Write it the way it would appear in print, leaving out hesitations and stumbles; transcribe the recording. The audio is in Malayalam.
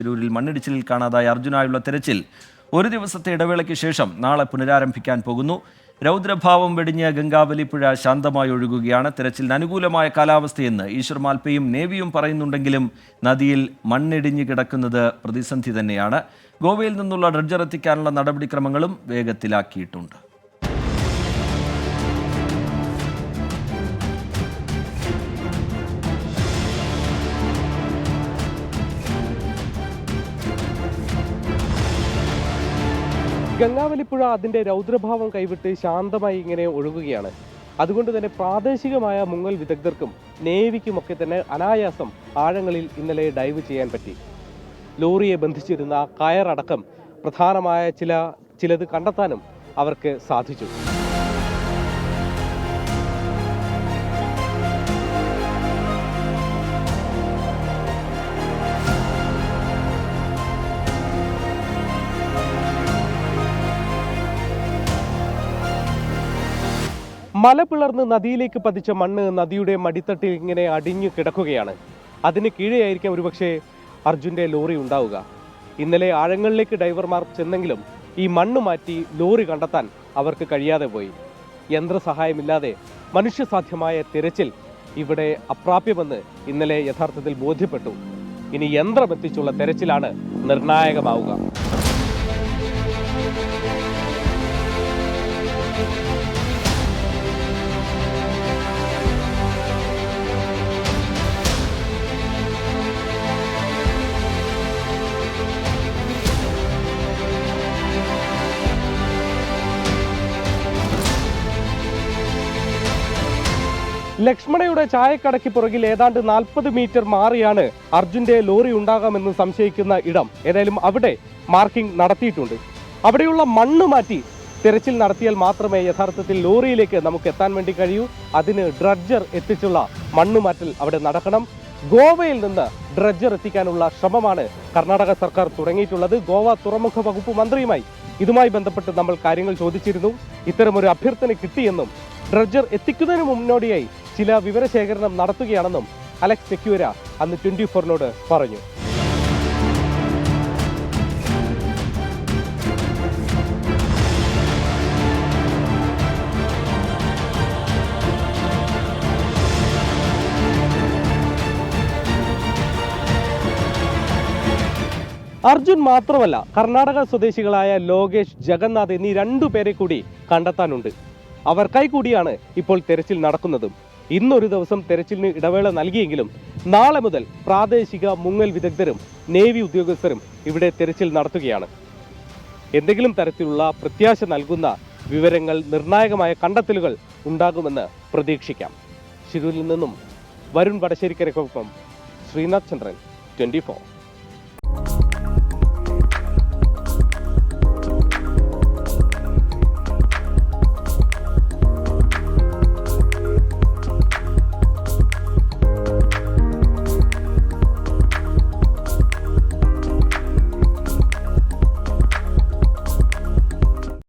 തിരൂരിൽ മണ്ണിടിച്ചിലിൽ കാണാതായ അർജുനായുള്ള തെരച്ചിൽ ഒരു ദിവസത്തെ ഇടവേളയ്ക്ക് ശേഷം നാളെ പുനരാരംഭിക്കാൻ പോകുന്നു. രൗദ്രഭാവം വെടിഞ്ഞ ഗംഗാവലി പുഴ ശാന്തമായി ഒഴുകുകയാണ്. തെരച്ചിലിന് അനുകൂലമായ കാലാവസ്ഥയെന്ന് ഈശ്വർ മാൽപ്പയും നേവിയും പറയുന്നുണ്ടെങ്കിലും നദിയിൽ മണ്ണിടിഞ്ഞു കിടക്കുന്നത് പ്രതിസന്ധി തന്നെയാണ്. ഗോവയിൽ നിന്നുള്ള ഡ്രഡ്ജർ എത്തിക്കാനുള്ള നടപടിക്രമങ്ങളും വേഗത്തിലാക്കിയിട്ടുണ്ട്. ഗംഗാവലിപ്പുഴ അതിൻ്റെ രൗദ്രഭാവം കൈവിട്ട് ശാന്തമായി ഇങ്ങനെ ഒഴുകുകയാണ്. അതുകൊണ്ട് തന്നെ പ്രാദേശികമായ മുങ്ങൽ വിദഗ്ധർക്കും നേവിക്കുമൊക്കെ തന്നെ അനായാസം ആഴങ്ങളിൽ ഇന്നലെ ഡൈവ് ചെയ്യാൻ പറ്റി. ലോറിയെ ബന്ധിച്ചിരുന്ന കയറടക്കം പ്രധാനമായ ചിലത് കണ്ടെത്താനും അവർക്ക് സാധിച്ചു. മല പിളർന്ന് നദിയിലേക്ക് പതിച്ച മണ്ണ് നദിയുടെ മടിത്തട്ടിൽ ഇങ്ങനെ അടിഞ്ഞു കിടക്കുകയാണ്. അതിന് കീഴെയായിരിക്കാം ഒരുപക്ഷെ അർജുൻ്റെ ലോറി ഉണ്ടാവുക. ഇന്നലെ ആഴങ്ങളിലേക്ക് ഡൈവർമാർ ചെന്നെങ്കിലും ഈ മണ്ണ് മാറ്റി ലോറി കണ്ടെത്താൻ അവർക്ക് കഴിയാതെ പോയി. യന്ത്രസഹായമില്ലാതെ മനുഷ്യസാധ്യമായ തിരച്ചിൽ ഇവിടെ അപ്രാപ്യമെന്ന് ഇന്നലെ യഥാർത്ഥത്തിൽ ബോധ്യപ്പെട്ടു. ഇനി യന്ത്രമെത്തിച്ചുള്ള തെരച്ചിലാണ് നിർണായകമാവുക. ലക്ഷ്മണയുടെ ചായക്കടയ്ക്ക് പുറകിൽ ഏതാണ്ട് 40 മീറ്റർ മാറിയാണ് അർജുന്റെ ലോറി ഉണ്ടാകാമെന്ന് സംശയിക്കുന്ന ഇടം. ഏതായാലും അവിടെ മാർക്കിംഗ് നടത്തിയിട്ടുണ്ട്. അവിടെയുള്ള മണ്ണ് മാറ്റി തിരച്ചിൽ നടത്തിയാൽ മാത്രമേ യഥാർത്ഥത്തിൽ ലോറിയിലേക്ക് നമുക്ക് എത്താൻ വേണ്ടി കഴിയൂ. അതിന് ഡ്രഡ്ജർ എത്തിച്ചുള്ള മണ്ണുമാറ്റൽ അവിടെ നടക്കണം. ഗോവയിൽ നിന്ന് ഡ്രഡ്ജർ എത്തിക്കാനുള്ള ശ്രമമാണ് കർണാടക സർക്കാർ തുടങ്ങിയിട്ടുള്ളത്. ഗോവ തുറമുഖ വകുപ്പ് മന്ത്രിയുമായി ഇതുമായി ബന്ധപ്പെട്ട് നമ്മൾ കാര്യങ്ങൾ ചോദിച്ചിരുന്നു. ഇത്തരമൊരു അഭ്യർത്ഥന കിട്ടിയെന്നും ഡ്രഡ്ജർ എത്തിക്കുന്നതിന് മുന്നോടിയായി ചില വിവരശേഖരണം നടത്തുകയാണെന്നും അലക്സ് സെക്യൂര അന്ന് 24-നോട് പറഞ്ഞു. അർജുൻ മാത്രമല്ല, കർണാടക സ്വദേശികളായ ലോകേഷ്, ജഗന്നാഥ് എന്നീ 2 പേരെ കൂടി കണ്ടെത്താനുണ്ട്. അവർക്കായി കൂടിയാണ് ഇപ്പോൾ തെരച്ചിൽ നടക്കുന്നതും. ഇന്നൊരു ദിവസം തെരച്ചിലിന് ഇടവേള നൽകിയെങ്കിലും നാളെ മുതൽ പ്രാദേശിക മുങ്ങൽ വിദഗ്ധരും നേവി ഉദ്യോഗസ്ഥരും ഇവിടെ തെരച്ചിൽ നടത്തുകയാണ്. എന്തെങ്കിലും തരത്തിലുള്ള പ്രത്യാശ നൽകുന്ന വിവരങ്ങൾ, നിർണായകമായ കണ്ടെത്തലുകൾ ഉണ്ടാകുമെന്ന് പ്രതീക്ഷിക്കാം. ശിരൂരിൽ നിന്നും വരുൺ വടശ്ശേരിക്കരയ്ക്കൊപ്പം ശ്രീനാഥ് ചന്ദ്രൻ, 24.